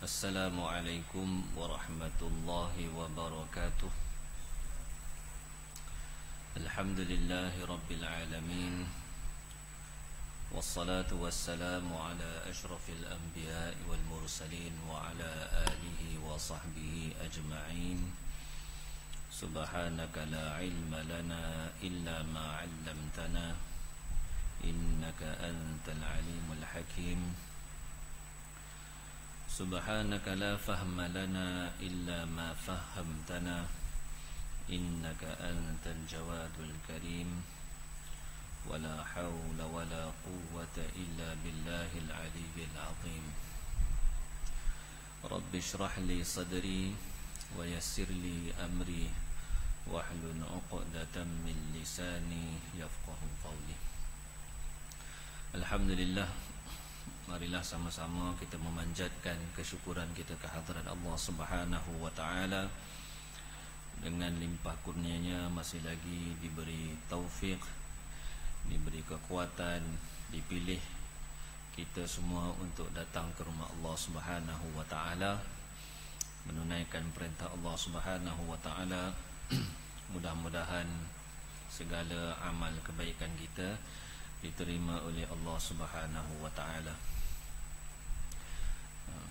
Assalamualaikum warahmatullahi wabarakatuh. Alhamdulillahi rabbil alamin. Wassalatu wassalamu ala ashrafil anbiya'i wal mursalin wa ala alihi wa sahbihi ajma'in. Subhanaka la ilma lana illa ma 'allamtana innaka antal alimul hakim. Subhanaka la fahma lana illa ma fahamtana innaka antal jawadul karim. Wala hawla wala quwwata illa billahil aliyyil azim. Rabbi shrah li sadri wa yassir li amri wahlul 'uqdatam min lisani yafqahu qawli. Alhamdulillah, marilah sama-sama kita memanjatkan kesyukuran kita kehadrat Allah Subhanahu wa taala. Dengan limpah kurnianya masih lagi diberi taufik, diberi kekuatan, dipilih kita semua untuk datang ke rumah Allah Subhanahu wa taala, menunaikan perintah Allah Subhanahu wa taala. Mudah-mudahan segala amal kebaikan kita diterima oleh Allah Subhanahu wa taala.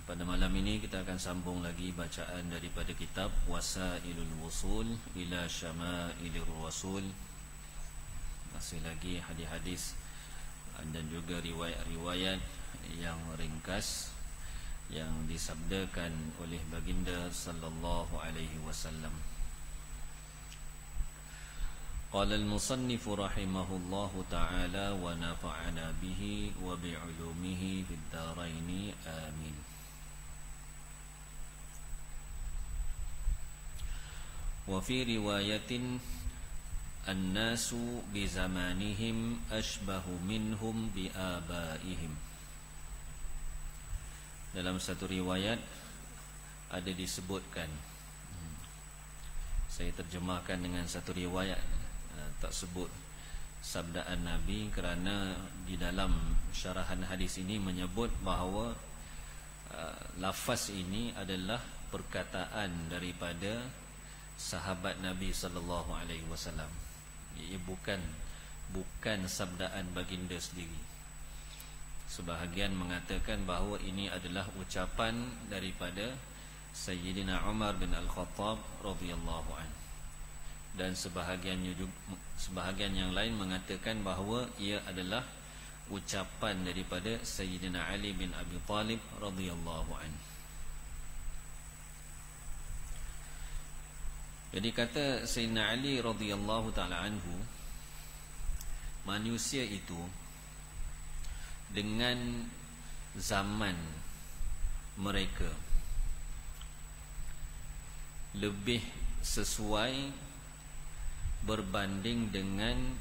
Pada malam ini kita akan sambung lagi bacaan daripada kitab Wasailul Wusul ila Syamailir Rasul. Masih lagi hadis-hadis dan juga riwayat-riwayat yang ringkas yang disabdakan oleh baginda sallallahu alaihi wasallam. Qala al-musannif rahimahullahu ta'ala wa nafa'ana bihi wa bi'ulumihi fid dharain amin. Wa fi riwayatin an-nasu bi zamanihim ashbahu minhum bi abaihim. Dalam satu riwayat ada disebutkan, saya terjemahkan dengan satu riwayat, tak sebut sabdaan Nabi, kerana di dalam syarahan hadis ini menyebut bahawa lafaz ini adalah perkataan daripada sahabat Nabi sallallahu alaihi wasallam. Ia bukan sabdaan baginda sendiri. Sebahagian mengatakan bahawa ini adalah ucapan daripada Sayyidina Umar bin Al-Khattab radhiyallahu anhu. Dan sebahagian yang lain mengatakan bahawa ia adalah ucapan daripada Sayyidina Ali bin Abi Talib radhiyallahu anhu. Jadi kata Sayyidina Ali radhiyallahu ta'ala anhu, manusia itu dengan zaman mereka lebih sesuai berbanding dengan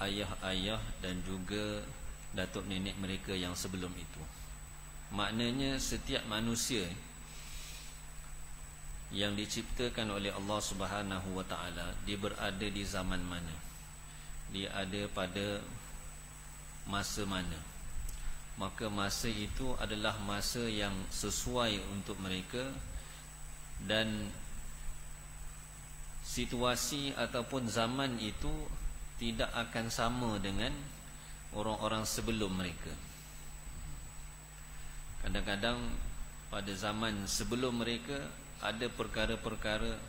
ayah-ayah dan juga datuk nenek mereka yang sebelum itu. Maknanya setiap manusia yang diciptakan oleh Allah Subhanahu wa taala, dia berada di zaman mana, dia ada pada masa mana, maka masa itu adalah masa yang sesuai untuk mereka. Dan situasi ataupun zaman itu tidak akan sama dengan orang-orang sebelum mereka. Kadang-kadang pada zaman sebelum mereka ada perkara-perkara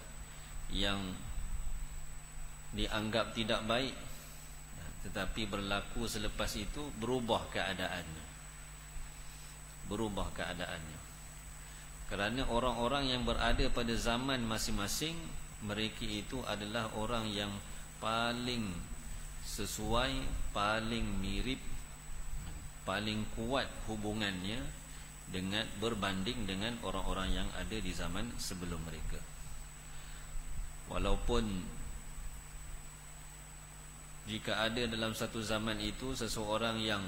yang dianggap tidak baik, tetapi berlaku selepas itu berubah keadaannya. Kerana orang-orang yang berada pada zaman masing-masing, mereka itu adalah orang yang paling sesuai, paling mirip, paling kuat hubungannya dengan berbanding dengan orang-orang yang ada di zaman sebelum mereka. Walaupun jika ada dalam satu zaman itu seseorang yang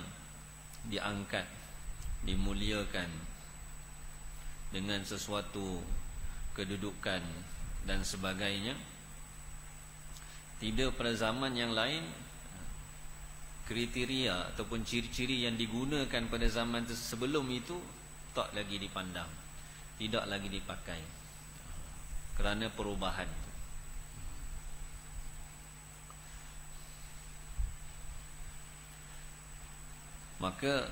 diangkat, dimuliakan dengan sesuatu kedudukan dan sebagainya, tidak pada zaman yang lain kriteria ataupun ciri-ciri yang digunakan pada zaman sebelum itu tak lagi dipandang. tidak lagi dipakai kerana perubahan. Maka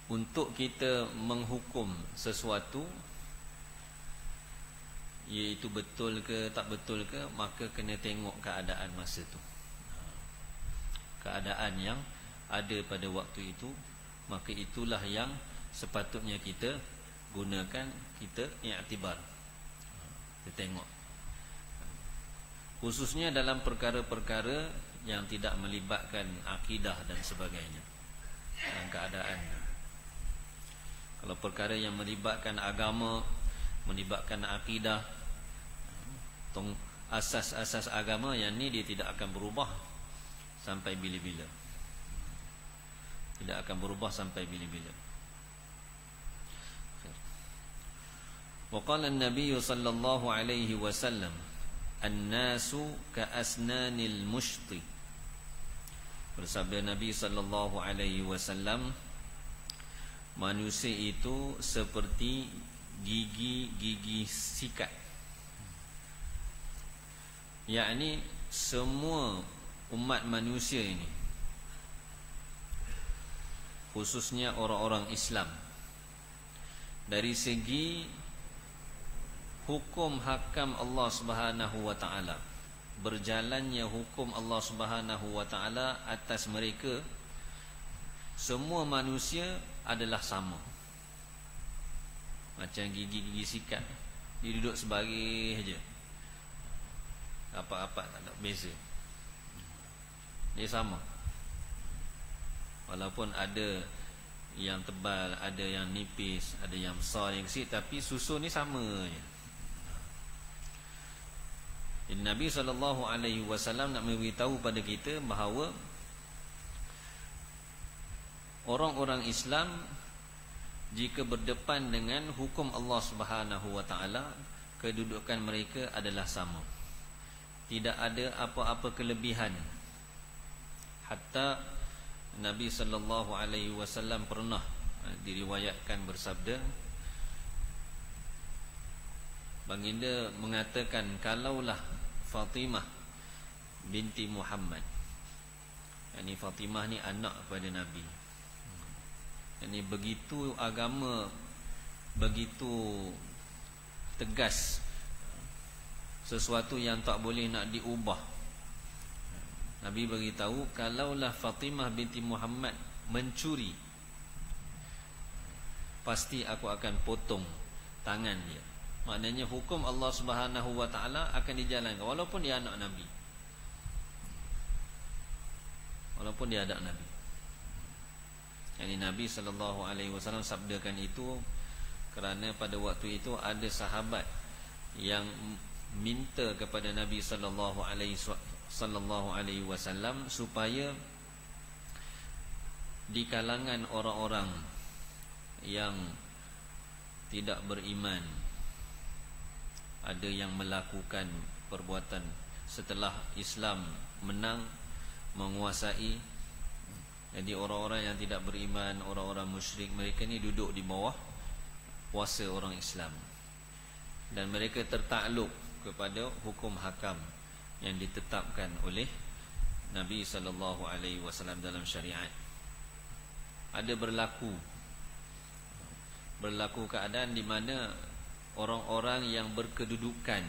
untuk kita menghukum sesuatu, iaitu betul ke tak betul ke, maka kena tengok keadaan masa tu, keadaan yang ada pada waktu itu. Maka itulah yang sepatutnya kita gunakan, kita i'tibar, kita tengok, khususnya dalam perkara-perkara yang tidak melibatkan akidah dan sebagainya, dalam keadaan. Kalau perkara yang melibatkan agama, melibatkan akidah, asas-asas agama, yang ni dia tidak akan berubah sampai bila-bila, tidak akan berubah sampai bila-bila. Wa qala an-nabiy sallallahu alaihi wasallam, an-nasu ka'asnanil mushti. Bersabda Nabi sallallahu alaihi wasallam, manusia itu seperti gigi-gigi sikat. Yakni semua umat manusia ini, khususnya orang-orang Islam, dari segi hukum hakam Allah Subhanahu wa taala, berjalannya hukum Allah Subhanahu wa taala atas mereka, semua manusia adalah sama. Macam gigi-gigi sikat, dia duduk sebaris je, apa-apa tak ada beza, dia sama. Walaupun ada yang tebal, ada yang nipis, ada yang besar, yang kecil, tapi susun ni sama je. Jadi Nabi SAW nak memberitahu pada kita bahawa orang-orang Islam jika berdepan dengan hukum Allah Subhanahu wa taala, kedudukan mereka adalah sama. Tidak ada apa-apa kelebihan. Hatta Nabi SAW pernah diriwayatkan bersabda, baginda mengatakan, kalaulah Fatimah binti Muhammad, yakni Fatimah ni anak kepada Nabi, yakni begitu agama begitu tegas, sesuatu yang tak boleh nak diubah. Nabi beritahu, kalaulah Fatimah binti Muhammad mencuri, pasti aku akan potong tangan dia. Maknanya hukum Allah Subhanahu wa taala akan dijalankan walaupun dia anak Nabi, walaupun dia anak Nabi. Yani Nabi SAW sabdakan itu kerana pada waktu itu ada sahabat yang minta kepada Nabi sallallahu alaihi wasallam supaya di kalangan orang-orang yang tidak beriman ada yang melakukan perbuatan setelah Islam menang, menguasai. Jadi orang-orang yang tidak beriman, orang-orang musyrik, mereka ni duduk di bawah kuasa orang Islam, dan mereka tertakluk kepada hukum hakam yang ditetapkan oleh Nabi SAW dalam syariat. Ada berlaku keadaan di mana orang-orang yang berkedudukan,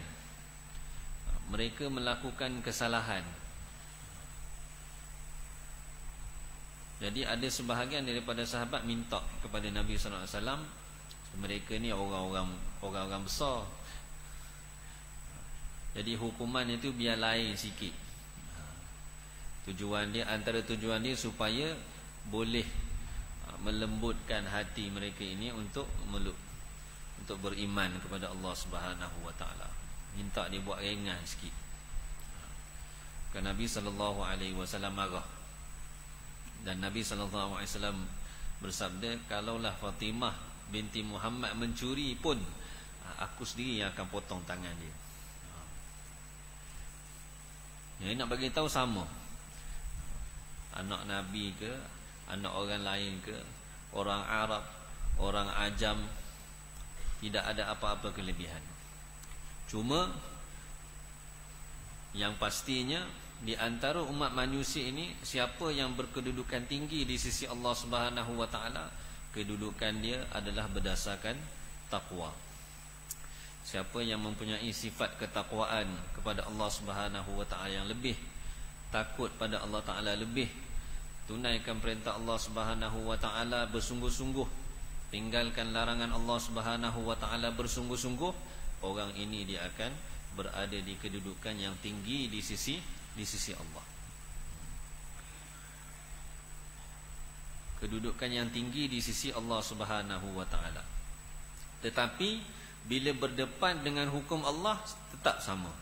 mereka melakukan kesalahan. Jadi ada sebahagian daripada sahabat minta kepada Nabi SAW, mereka ni orang-orang besar, jadi hukuman itu biar lain sikit. Tujuan dia, antara tujuan dia supaya boleh melembutkan hati mereka ini untuk beriman kepada Allah Subhanahu wa taala. Minta dia buat ringan sikit. Kerana Nabi SAW marah, dan Nabi SAW bersabda, kalaulah Fatimah binti Muhammad mencuri pun, aku sendiri yang akan potong tangan dia. Yang nak bagi tahu sama, anak Nabi ke, anak orang lain ke, orang Arab, orang Ajam, tidak ada apa-apa kelebihan. Cuma yang pastinya di antara umat manusia ini, siapa yang berkedudukan tinggi di sisi Allah Subhanahu wa taala, kedudukan dia adalah berdasarkan takwa. Siapa yang mempunyai sifat ketakwaan kepada Allah Subhanahu wa taala, yang lebih takut pada Allah taala, lebih tunaikan perintah Allah Subhanahu wa taala bersungguh-sungguh, tinggalkan larangan Allah Subhanahu wa taala bersungguh-sungguh, orang ini dia akan berada di kedudukan yang tinggi di sisi Allah. Kedudukan yang tinggi di sisi Allah Subhanahu wa taala. Tetapi bila berdepan dengan hukum Allah tetap sama.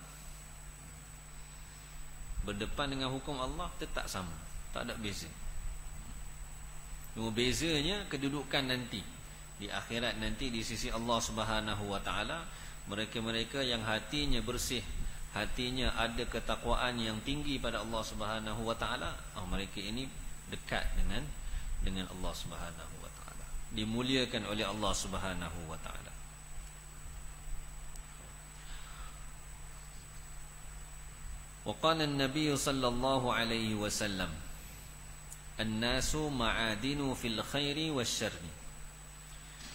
Berdepan dengan hukum Allah tetap sama, tak ada beza. Cuma bezanya kedudukan nanti di akhirat nanti di sisi Allah Subhanahu wa taala, mereka-mereka yang hatinya bersih, hatinya ada ketakwaan yang tinggi pada Allah Subhanahu wa taala, mereka ini dekat dengan Allah Subhanahu wa taala, dimuliakan oleh Allah Subhanahu wa taala. Wa qala an-nabiy sallallahu alaihi wasallam, "An-nasu ma'adinu fil khairi wasyarri."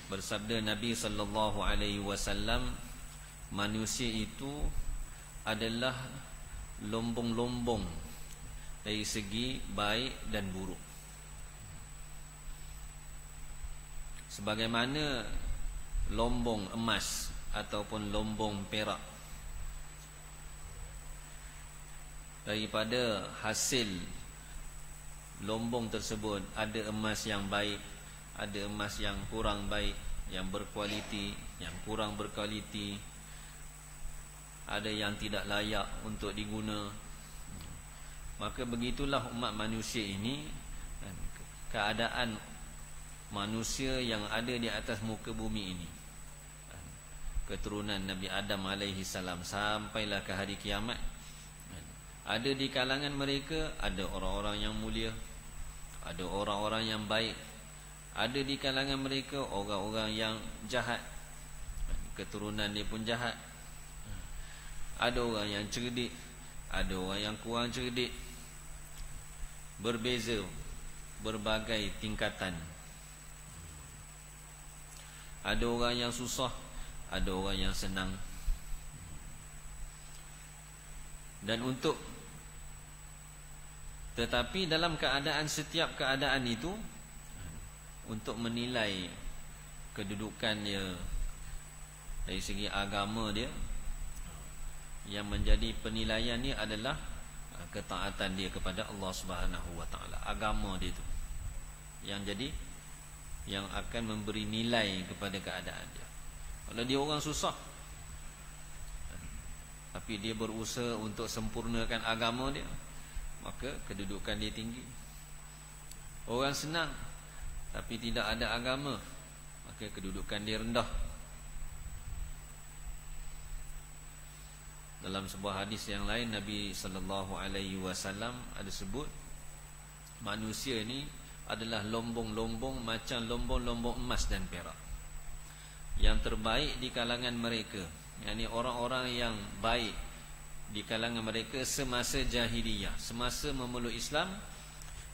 Bersabda Nabi sallallahu alaihi wasallam, manusia itu adalah lombong-lombong dari segi baik dan buruk. Sebagaimana lombong emas ataupun lombong perak, daripada hasil lombong tersebut ada emas yang baik, ada emas yang kurang baik, yang berkualiti, yang kurang berkualiti, ada yang tidak layak untuk diguna. Maka begitulah umat manusia ini, keadaan manusia yang ada di atas muka bumi ini, keturunan Nabi Adam alaihi salam sampailah ke hari kiamat. Ada di kalangan mereka ada orang-orang yang mulia, ada orang-orang yang baik, ada di kalangan mereka orang-orang yang jahat, keturunan dia pun jahat. Ada orang yang cerdik, ada orang yang kurang cerdik. Berbeza, berbagai tingkatan. Ada orang yang susah, ada orang yang senang. Dan tetapi dalam keadaan, setiap keadaan itu, untuk menilai kedudukan dia dari segi agama dia, yang menjadi penilaian ni adalah ketaatan dia kepada Allah Subhanahu wa taala. Agama dia tu yang akan memberi nilai kepada keadaan dia. Kalau dia orang susah tapi dia berusaha untuk sempurnakan agama dia, maka kedudukan dia tinggi. Orang senang tapi tidak ada agama, maka kedudukan dia rendah. Dalam sebuah hadis yang lain, Nabi sallallahu alaihi wasallam ada sebut manusia ini adalah lombong-lombong macam lombong-lombong emas dan perak. Yang terbaik di kalangan mereka, yakni orang-orang yang baik di kalangan mereka semasa jahiliyah, semasa memeluk Islam,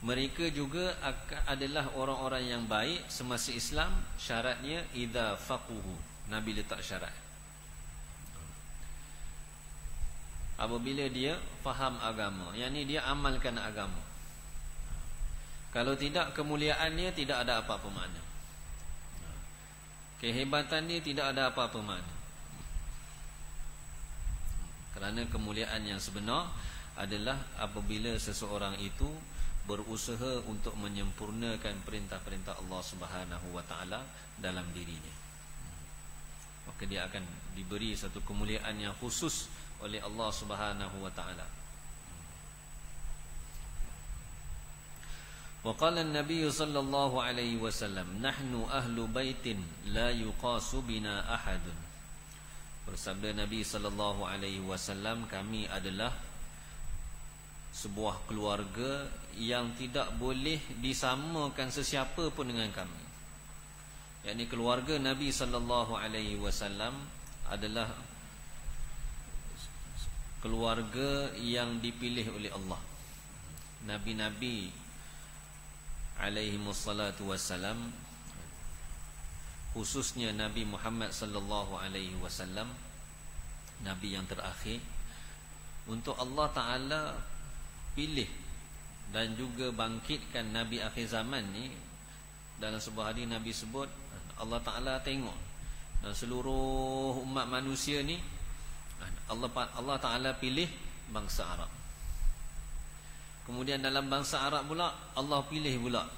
mereka juga adalah orang-orang yang baik semasa Islam. Syaratnya idza faquhu, Nabi letak syarat, apabila dia faham agama, yakni dia amalkan agama. Kalau tidak, kemuliaan dia tidak ada apa-apa makna, kehebatan dia tidak ada apa-apa makna. Kerana kemuliaan yang sebenar adalah apabila seseorang itu berusaha untuk menyempurnakan perintah-perintah Allah Subhanahu wa taala dalam dirinya. Maka dia akan diberi satu kemuliaan yang khusus oleh Allah Subhanahu wa taala. Wa qala an-nabiy sallallahu alaihi wasallam, nahnu ahlu baitin la yuqasu bina ahadun. Bersabda Nabi sallallahu alaihi wasallam, kami adalah sebuah keluarga yang tidak boleh disamakan sesiapa pun dengan kami. yakni keluarga Nabi sallallahu alaihi wasallam adalah keluarga yang dipilih oleh Allah. Nabi-nabi alaihi wassalatu wassalam, khususnya Nabi Muhammad sallallahu alaihi wasallam, nabi yang terakhir, untuk Allah Taala pilih dan juga bangkitkan nabi akhir zaman ni. Dalam sebuah hadis Nabi sebut, Allah Taala tengok dan seluruh umat manusia ni, Allah Taala pilih bangsa Arab. Kemudian dalam bangsa Arab pula Allah pilih pula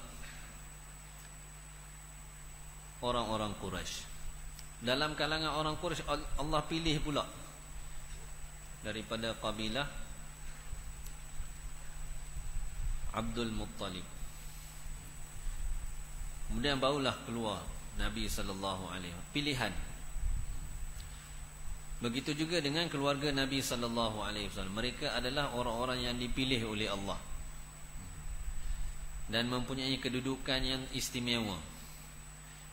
orang-orang Quraisy. Dalam kalangan orang Quraisy Allah pilih pula daripada kabilah Abdul Muttalib. Kemudian barulah keluar Nabi sallallahu alaihi wasallam, pilihan. Begitu juga dengan keluarga Nabi sallallahu alaihi wasallam. Mereka adalah orang-orang yang dipilih oleh Allah dan mempunyai kedudukan yang istimewa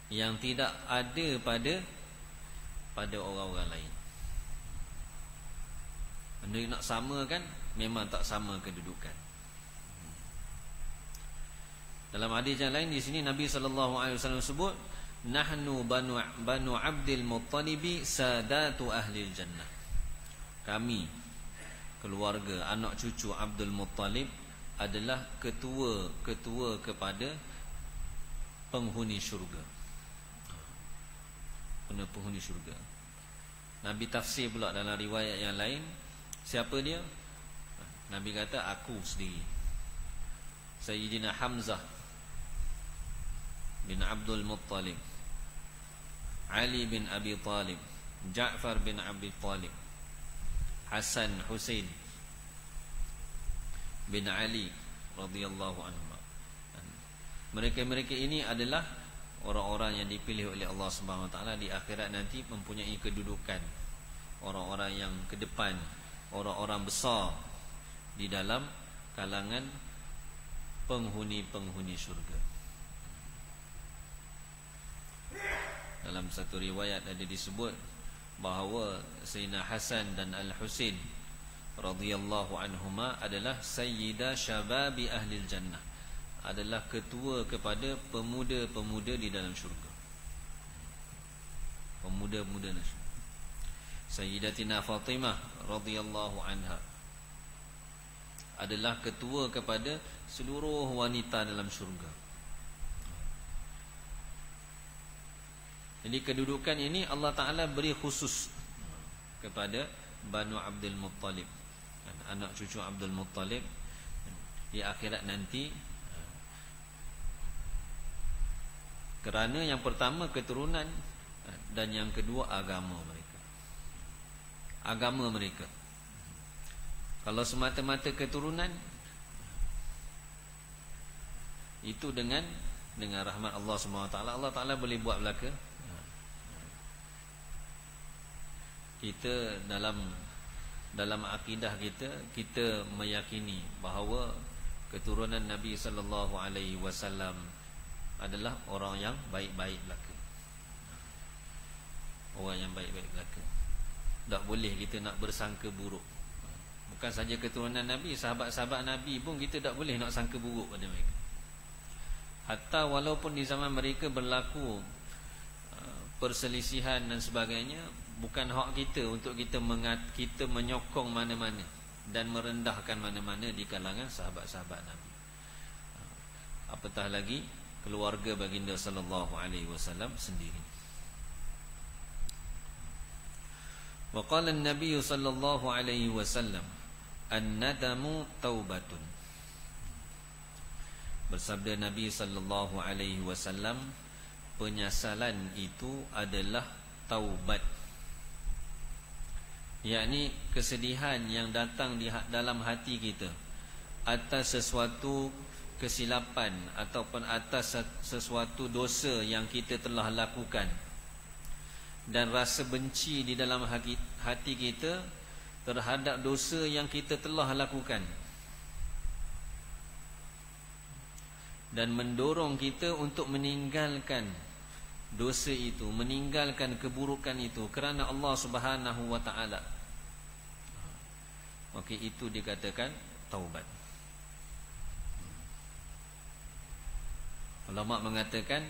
yang tidak ada pada orang-orang lain. Anda nak samakan, memang tak sama kedudukan. Dalam hadis yang lain di sini Nabi sallallahu alaihi wasallam sebut, nahnu banu Abdul Muttalib sadatu ahli jannah. Kami keluarga anak cucu Abdul Muttalib adalah ketua kepada penghuni syurga. Penghuni syurga. Nabi tafsir pula dalam riwayat yang lain, siapa dia? Nabi kata, aku sendiri, Sayyidina Hamzah bin Abdul Muttalib, Ali bin Abi Talib, Ja'far bin Abi Talib, Hasan Husain bin Ali radhiyallahu anhu. Mereka-mereka ini adalah orang-orang yang dipilih oleh Allah Subhanahu wa taala di akhirat nanti, mempunyai kedudukan orang-orang yang ke depan, orang-orang besar di dalam kalangan penghuni syurga. Dalam satu riwayat ada disebut bahawa Sayyidina Hasan dan Al-Husain radhiyallahu anhuma adalah sayyida syababi ahli jannah, adalah ketua kepada pemuda-pemuda di dalam syurga. Pemuda-pemuda dalam syurga. Sayyidatina Fatimah radhiyallahu anha adalah ketua kepada seluruh wanita dalam syurga. Jadi kedudukan ini Allah Ta'ala beri khusus kepada Banu Abdul Muttalib, anak cucu Abdul Muttalib di akhirat nanti. Kerana yang pertama keturunan, dan yang kedua agama mereka. Agama mereka. Kalau semata-mata keturunan, itu dengan rahmat Allah SWT, Allah Ta'ala boleh buat belaka. Kita dalam akidah kita meyakini bahawa keturunan Nabi sallallahu alaihi wasallam adalah orang yang baik-baik belaka. Orang yang baik-baik belaka. Tak boleh kita nak bersangka buruk. Bukan saja keturunan Nabi, sahabat-sahabat Nabi pun kita tak boleh nak sangka buruk pada mereka. Hatta walaupun di zaman mereka berlaku perselisihan dan sebagainya, bukan hak kita untuk kita menyokong mana-mana dan merendahkan mana-mana di kalangan sahabat-sahabat Nabi. Apatah lagi keluarga baginda sallallahu alaihi wasallam sendiri. Wa qala an-nabiy sallallahu alaihi wasallam, an-nadamu taubatun. Bersabda Nabi sallallahu alaihi wasallam, penyesalan itu adalah taubat. Yakni kesedihan yang datang di dalam hati kita atas sesuatu kesilapan ataupun atas sesuatu dosa yang kita telah lakukan, dan rasa benci di dalam hati kita terhadap dosa yang kita telah lakukan, dan mendorong kita untuk meninggalkan dosa itu, meninggalkan keburukan itu kerana Allah Subhanahu wa taala, maka itu dikatakan taubat. Ulama mengatakan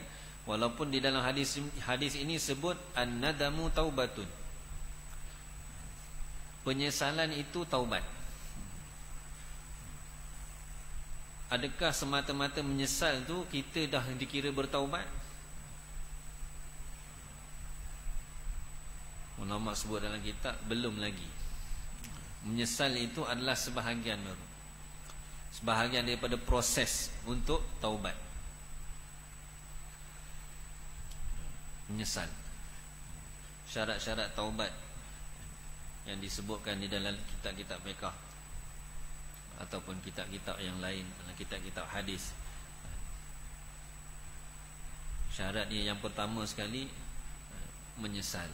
walaupun di dalam hadis ini sebut an-nadamu taubatun, penyesalan itu taubat. Adakah semata-mata menyesal tu kita dah dikira bertaubat? Ulama sebut dalam kitab belum lagi. Menyesal itu adalah sebahagian baru, sebahagian daripada proses untuk taubat. Menyesal, syarat-syarat taubat yang disebutkan di dalam kitab-kitab fiqh ataupun kitab-kitab yang lain, kitab-kitab hadis. Syarat dia yang pertama sekali menyesal.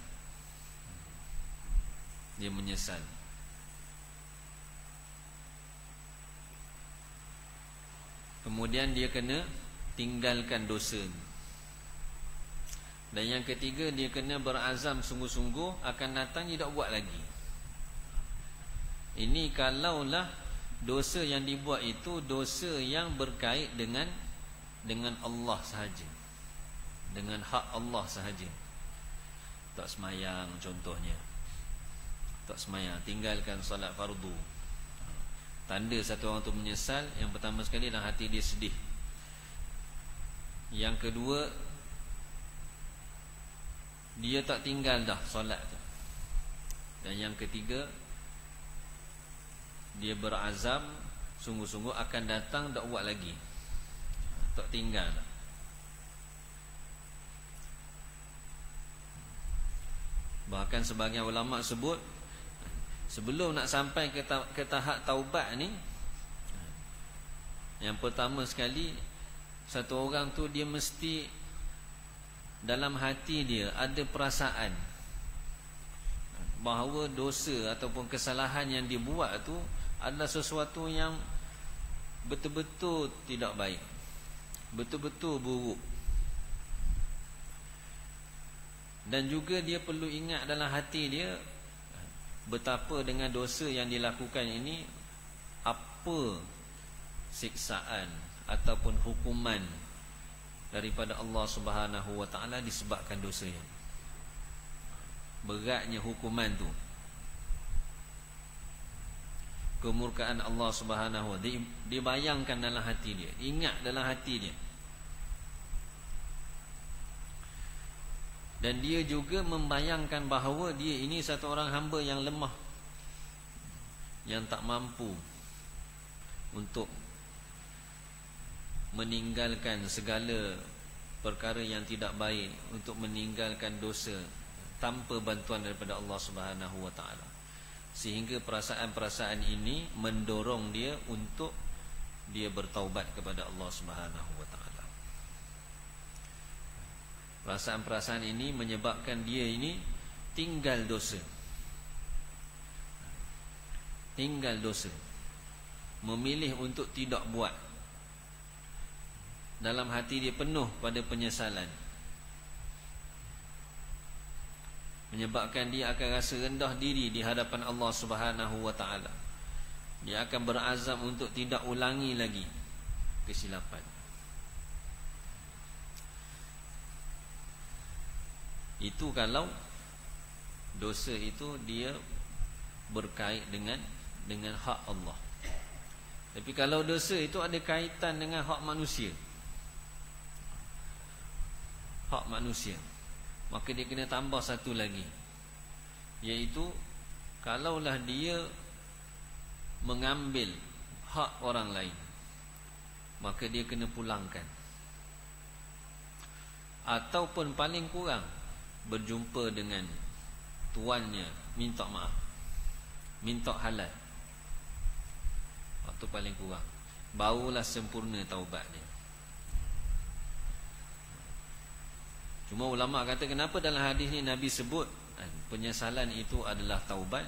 Dia menyesal. Kemudian dia kena tinggalkan dosa. Dan yang ketiga, dia kena berazam sungguh-sungguh akan datang tidak buat lagi. Ini kalaulah dosa yang dibuat itu dosa yang berkait dengan Allah sahaja, dengan hak Allah sahaja. Tak semayang contohnya, tak semayang, tinggalkan solat fardu. Tanda satu orang tu menyesal, yang pertama sekali dalam hati dia sedih. Yang kedua, dia tak tinggal dah solat tu. Dan yang ketiga, dia berazam sungguh-sungguh akan datang tak buat lagi, tak tinggal dah. Bahkan sebagian ulama sebut sebelum nak sampai ke tahap taubat ni, yang pertama sekali, satu orang tu dia mesti dalam hati dia ada perasaan bahawa dosa ataupun kesalahan yang dibuat tu adalah sesuatu yang betul-betul tidak baik, betul-betul buruk. Dan juga dia perlu ingat dalam hati dia betapa dengan dosa yang dilakukan ini apa siksaan ataupun hukuman daripada Allah Subhanahu wa taala disebabkan dosanya. Beratnya hukuman tu, kemurkaan Allah Subhanahu wa taala dibayangkan dalam hati dia, ingat dalam hati dia. Dan dia juga membayangkan bahawa dia ini satu orang hamba yang lemah, yang tak mampu untuk meninggalkan segala perkara yang tidak baik, untuk meninggalkan dosa tanpa bantuan daripada Allah Subhanahu wa taala. Sehingga perasaan-perasaan ini mendorong dia untuk dia bertaubat kepada Allah Subhanahu wa taala. Perasaan-perasaan ini menyebabkan dia ini tinggal dosa. Tinggal dosa. Memilih untuk tidak buat. Dalam hati dia penuh pada penyesalan, menyebabkan dia akan rasa rendah diri di hadapan Allah Subhanahu wa taala. Dia akan berazam untuk tidak ulangi lagi kesilapan. Itu kalau dosa itu dia berkait dengan hak Allah. Tapi kalau dosa itu ada kaitan dengan hak manusia, hak manusia, maka dia kena tambah satu lagi, iaitu kalaulah dia mengambil hak orang lain, maka dia kena pulangkan. Ataupun paling kurang berjumpa dengan tuannya, minta maaf, minta halal. Waktu paling kurang, barulah sempurna taubat dia. Cuma ulama kata kenapa dalam hadis ni Nabi sebut penyesalan itu adalah taubat?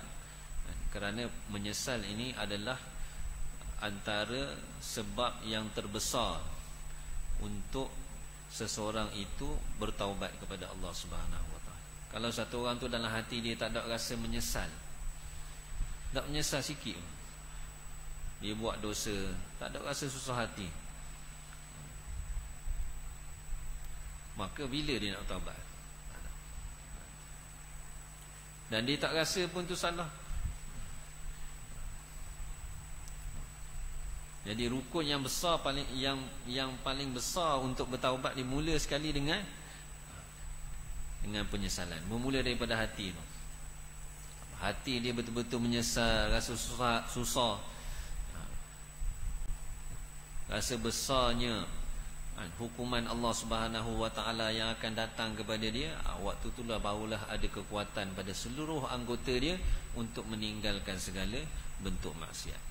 Kerana menyesal ini adalah antara sebab yang terbesar untuk seseorang itu bertaubat kepada Allah Subhanahu wa taala. Kalau satu orang tu dalam hati dia tak ada rasa menyesal, tak menyesal sikit, dia buat dosa, tak ada rasa susah hati, maka bila dia nak taubat? Dan dia tak rasa pun tu salah. Jadi rukun yang besar paling yang paling besar untuk bertaubat dimula sekali dengan penyesalan. Bermula daripada hati tu. Hati dia betul-betul menyesal, rasa susah. Rasa besarnya hukuman Allah Subhanahu wa taala yang akan datang kepada dia. Waktu itulah barulah ada kekuatan pada seluruh anggota dia untuk meninggalkan segala bentuk maksiat,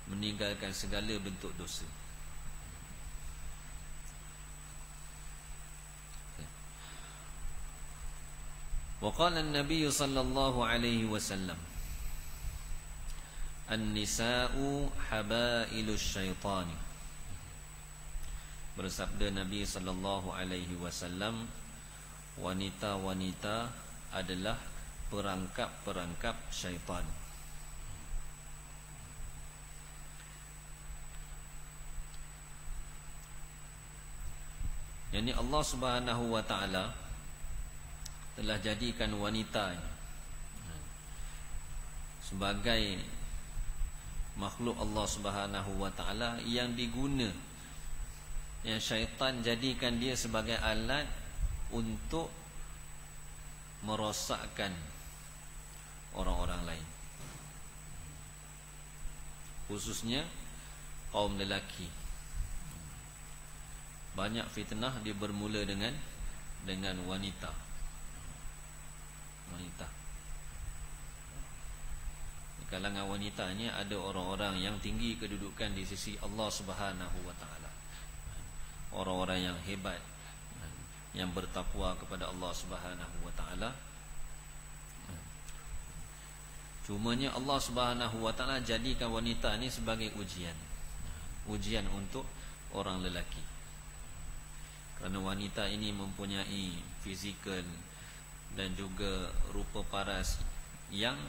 meninggalkan segala bentuk dosa. Wa qala an-nabiy sallallahu alaihi wasallam, an-nisa'u habailus syaitan. Bersabda Nabi sallallahu alaihi wasallam, wanita-wanita adalah perangkap-perangkap syaitan. Yani Allah Subhanahu wa taala telah jadikan wanita sebagai makhluk Allah Subhanahu wa taala yang diguna, yang syaitan jadikan dia sebagai alat untuk merosakkan orang-orang lain, khususnya kaum lelaki. Banyak fitnah dia bermula dengan wanita. Di kalangan wanita ni ada orang-orang yang tinggi kedudukan di sisi Allah Subhanahu wa taala. Orang-orang yang hebat, yang bertakwa kepada Allah Subhanahu wa taala. Cumanya Allah Subhanahu wa taala jadikan wanita ni sebagai ujian. Ujian untuk orang lelaki. Kerana wanita ini mempunyai fizikal dan juga rupa paras yang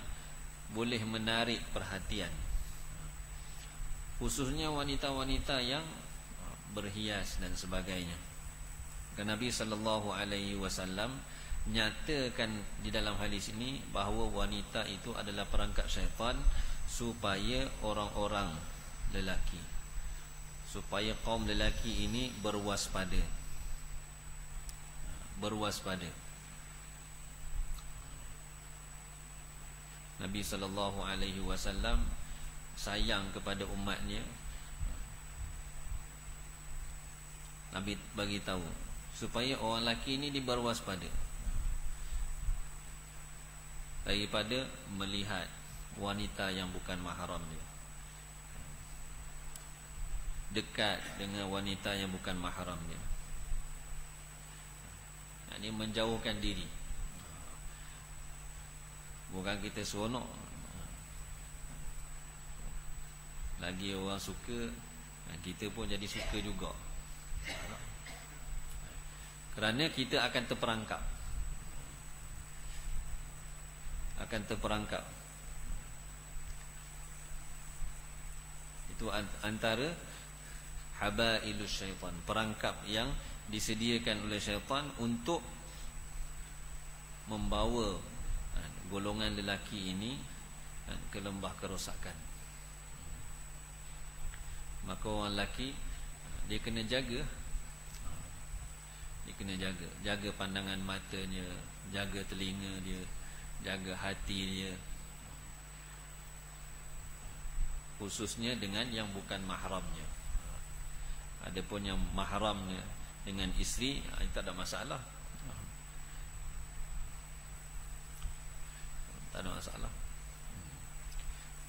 boleh menarik perhatian, khususnya wanita-wanita yang berhias dan sebagainya. Kerana Nabi sallallahu alaihi wasallam nyatakan di dalam hadis ini bahawa wanita itu adalah perangkap syaitan, supaya orang-orang lelaki, supaya kaum lelaki ini berwaspada. Nabi sallallahu alaihi wasallam sayang kepada umatnya. Nabi bagi tahu supaya orang lelaki ini berwaspada daripada melihat wanita yang bukan mahram dia, dekat dengan wanita yang bukan mahram dia. Ini menjauhkan diri. Bukan kita seronok, lagi orang suka, kita pun jadi suka juga. Kerana kita akan terperangkap. Itu antara habailus syaitan, perangkap yang disediakan oleh syaitan untuk membawa golongan lelaki ini ke lembah kerosakan. Maka orang lelaki dia kena jaga. Jaga pandangan matanya, jaga telinga dia, jaga hati dia, khususnya dengan yang bukan mahramnya. Adapun yang mahramnya dengan isteri, itu tak ada masalah.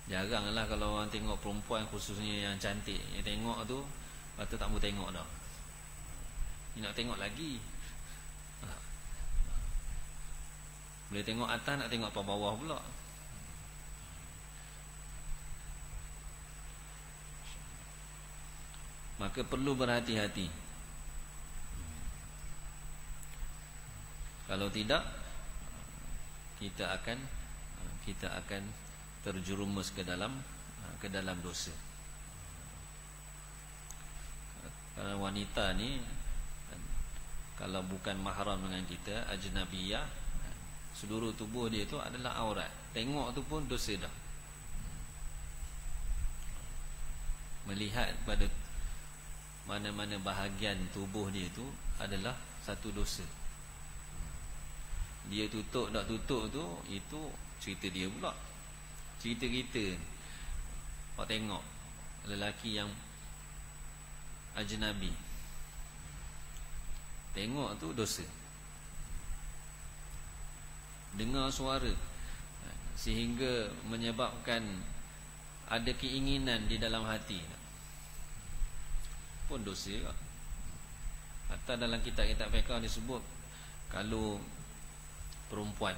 Jaranglah kalau orang tengok perempuan, khususnya yang cantik, yang tengok tu lepas tu tak mau tengok dah, dia nak tengok lagi. Boleh tengok atas, nak tengok apa bawah pula. Maka perlu berhati-hati. Kalau tidak, kita akan terjerumus ke dalam dosa. Kerana wanita ni kalau bukan mahram dengan kita, ajnabiyah, seluruh tubuh dia itu adalah aurat. Tengok tu pun dosa dah. Melihat pada mana-mana bahagian tubuh dia itu adalah satu dosa. Dia tutup tak tutup tu, itu cerita dia pula. Cerita kita. Awak tengok lelaki yang ajnabi, tengok tu dosa. Dengar suara sehingga menyebabkan ada keinginan di dalam hati, pun dosa juga. Hatta dalam kitab-kitab fiqh disebut, kalau perempuan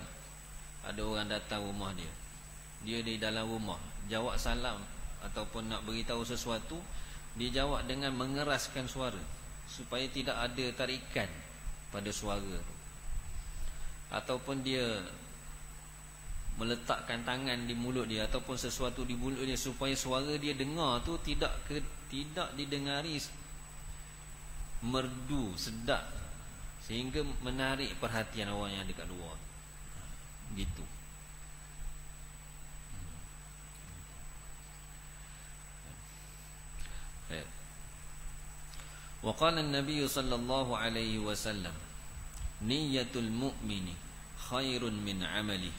ada orang datang rumah dia, dia di dalam rumah jawab salam ataupun nak beritahu sesuatu, dia jawab dengan mengeraskan suara supaya tidak ada tarikan pada suara, ataupun dia meletakkan tangan di mulut dia ataupun sesuatu di mulut dia supaya suara dia dengar tu tidak didengari merdu, sedap, sehingga menarik perhatian orang yang dekat luar. Gitu. Wa qala an-nabiy sallallahu alaihi wasallam, niyatul mu'mini khairun min 'amalihi.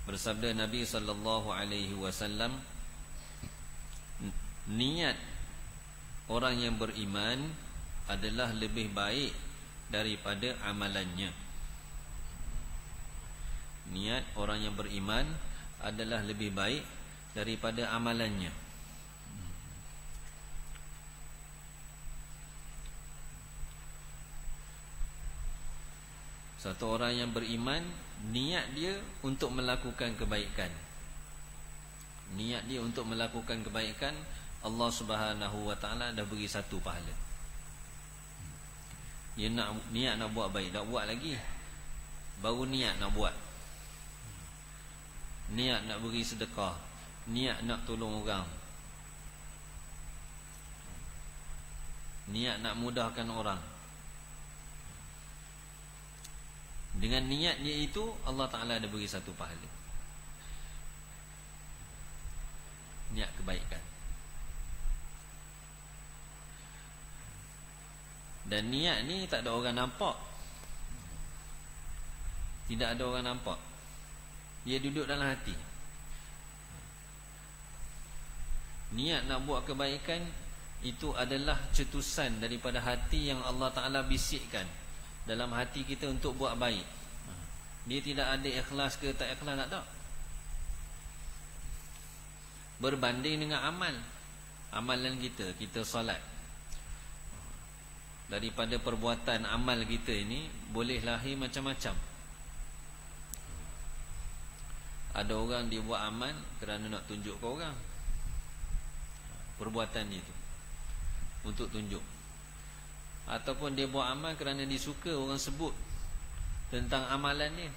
Bersabda Nabi sallallahu alaihi wasallam, niat orang yang beriman adalah lebih baik daripada amalannya. Niat orang yang beriman adalah lebih baik daripada amalannya. Satu orang yang beriman, niat dia untuk melakukan kebaikan. Niat dia untuk melakukan kebaikan, Allah Subhanahu wa taala dah beri satu pahala. Dia niat nak buat baik, tak buat lagi, baru niat nak buat. Niat nak beri sedekah, niat nak tolong orang, niat nak mudahkan orang. Dengan niatnya itu Allah Ta'ala ada beri satu pahala, niat kebaikan. Dan niat ni tak ada orang nampak, tidak ada orang nampak, dia duduk dalam hati. Niat nak buat kebaikan itu adalah cetusan daripada hati yang Allah Ta'ala bisikkan dalam hati kita untuk buat baik. Dia tidak ada ikhlas ke tak ikhlas, tak. Berbanding dengan amalan kita solat. Daripada perbuatan amal kita ini boleh lahir macam-macam. Ada orang dia buat amal kerana nak tunjuk ke orang, perbuatan dia itu untuk tunjuk. Ataupun dia buat amal kerana dia suka orang sebut tentang amalan dia.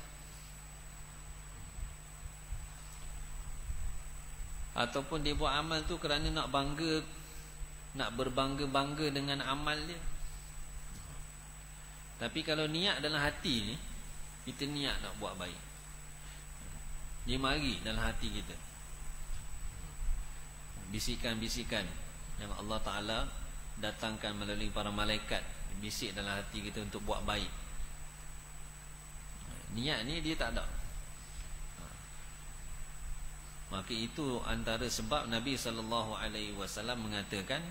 Ataupun dia buat amal tu kerana nak bangga, nak berbangga-bangga dengan amal dia. Tapi kalau niat dalam hati ni, kita niat nak buat baik, dia mari dalam hati kita bisikan-bisikan yang Allah Ta'ala datangkan melalui para malaikat, bisik dalam hati kita untuk buat baik. Niat ni dia tak ada. Maka itu antara sebab Nabi SAW mengatakan,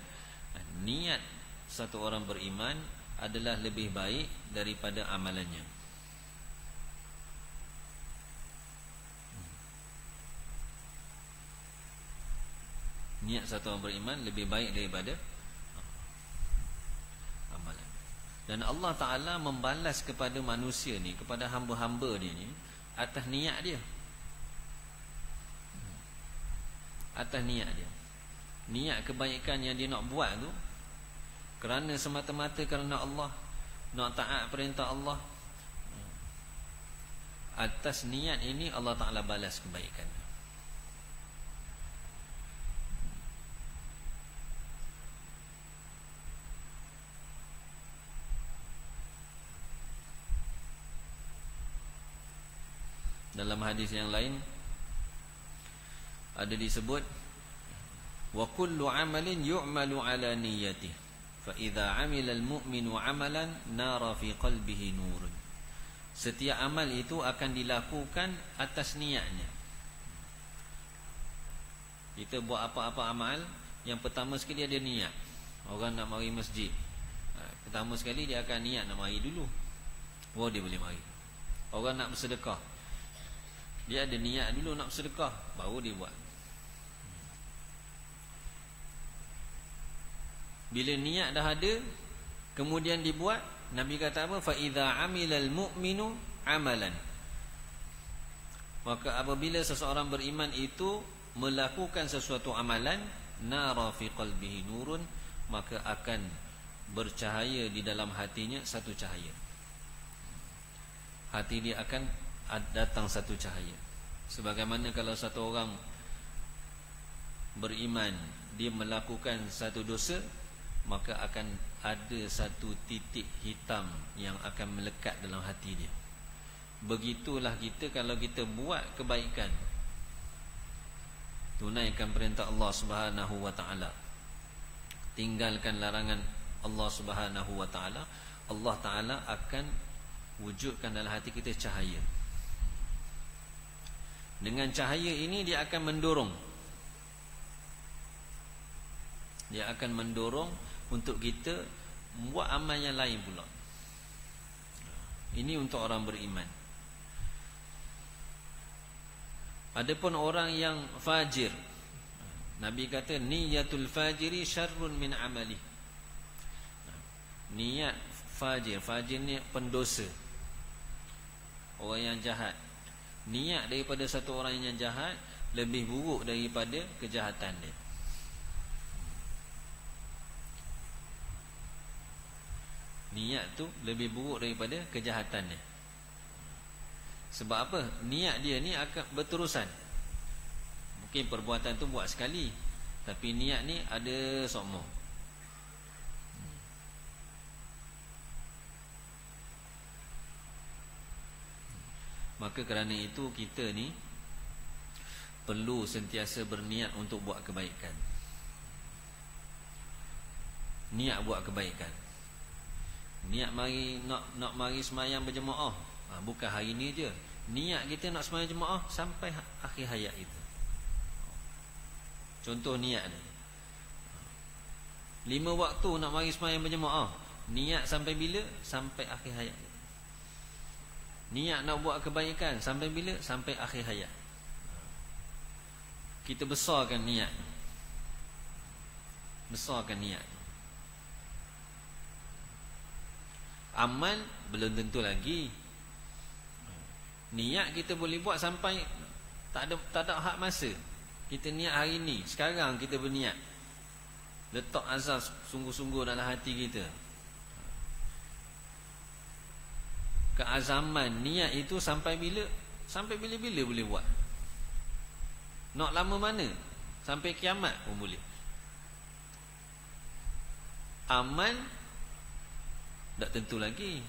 niat satu orang beriman adalah lebih baik daripada amalannya. Niat satu orang beriman lebih baik daripada amalan. Dan Allah Ta'ala membalas kepada manusia ni, kepada hamba-hamba dia ni, atas niat dia. Atas niat dia. Niat kebaikan yang dia nak buat tu kerana semata-mata kerana Allah, nak taat perintah Allah, atas niat ini Allah Ta'ala balas kebaikan. Dalam hadis yang lain ada disebut, wa kullu amalin yu'malu ala niyyatihi fa idza 'amila al-mu'minu 'amalan nara fi qalbihi nurun. Setiap amal itu akan dilakukan atas niatnya. Kita buat apa-apa amal, yang pertama sekali ada niat. Orang nak mari masjid, pertama sekali dia akan niat nak mari dulu, baru dia boleh mari. Orang nak bersedekah, dia ada niat dulu nak bersedekah, baru dia buat. Bila niat dah ada, kemudian dibuat, Nabi kata apa? Fa idza 'amilal mu'minu 'amalan. Maka apabila seseorang beriman itu melakukan sesuatu amalan, nara fi qalbihi nurun, maka akan bercahaya di dalam hatinya satu cahaya. Hati dia akan datang satu cahaya. Sebagaimana kalau satu orang beriman, dia melakukan satu dosa, maka akan ada satu titik hitam yang akan melekat dalam hati dia. Begitulah kita kalau kita buat kebaikan, tunaikan perintah Allah Subhanahu wa taala, tinggalkan larangan Allah Subhanahu wa taala, Allah Taala akan wujudkan dalam hati kita cahaya. Dengan cahaya ini dia akan mendorong, dia akan mendorong untuk kita buat amal yang lain pula. Ini untuk orang beriman. Adapun orang yang fajir, Nabi kata niyatul fajiri syarrun min amali. Niat fajir, fajir ni pendosa, orang yang jahat. Niat daripada satu orang yang jahat lebih buruk daripada kejahatan dia. Niat tu lebih buruk daripada kejahatan dia. Sebab apa? Niat dia ni akan berterusan. Mungkin perbuatan tu buat sekali, tapi niat ni ada sokmo. Maka kerana itu kita ni perlu sentiasa berniat untuk buat kebaikan. Niat buat kebaikan. Niat mari nak mari semayang berjemaah, bukan hari ni je. Niat kita nak semayang jemaah sampai akhir hayat kita. Contoh niat ni, 5 waktu nak mari semayang berjemaah, niat sampai bila? Sampai akhir hayat. Niat nak buat kebaikan sampai bila? Sampai akhir hayat. Kita besarkan niat, besarkan niat. Amal belum tentu lagi. Niat kita boleh buat sampai tak ada hak masa. Kita niat hari ni, sekarang kita berniat, letak azam sungguh-sungguh dalam hati kita. Keazaman niat itu sampai bila? Sampai bila-bila boleh buat. Nak lama mana? Sampai kiamat pun boleh. Amal tak tentu lagi.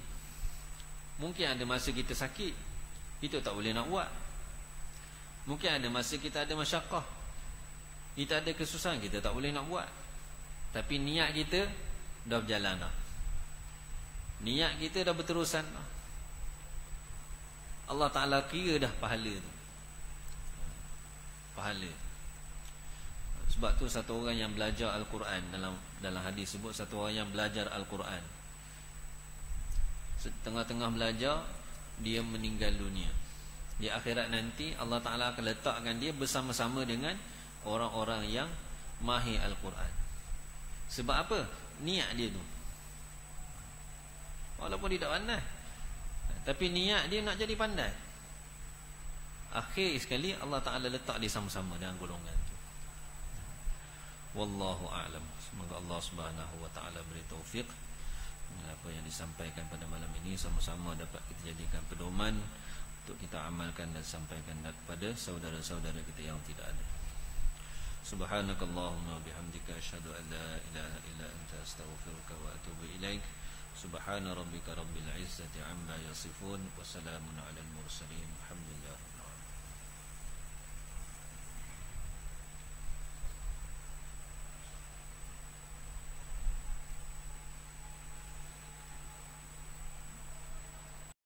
Mungkin ada masa kita sakit, itu tak boleh nak buat. Mungkin ada masa kita ada masyakkah, kita ada kesusahan, kita tak boleh nak buat. Tapi niat kita dah berjalan dah. Niat kita dah berterusan dah. Allah Ta'ala kira dah pahala tu. Pahala. Sebab tu satu orang yang belajar Al-Quran, dalam hadis sebut satu orang yang belajar Al-Quran, setengah-tengah belajar dia meninggal dunia. Di akhirat nanti Allah Ta'ala akan letakkan dia bersama-sama dengan orang-orang yang mahir Al-Quran. Sebab apa? Niat dia tu. Walaupun dia tak pandai, tapi niat dia nak jadi pandai. Akhir sekali Allah Ta'ala letak dia sama-sama dengan golongan tu. Wallahu a'lam. Semoga Allah Subhanahu wa ta'ala beri taufik. apa yang disampaikan pada malam ini sama-sama dapat kita jadikan pedoman untuk kita amalkan dan sampaikan kepada saudara-saudara kita yang tidak ada. Subhanakallahumma bihamdika asyhadu an la ilaha illa anta astaghfiruka wa atubu ilaik. Subhana rabbika rabbil izzati amma yasifun wa salamun alal mursalin. Alhamdulillah.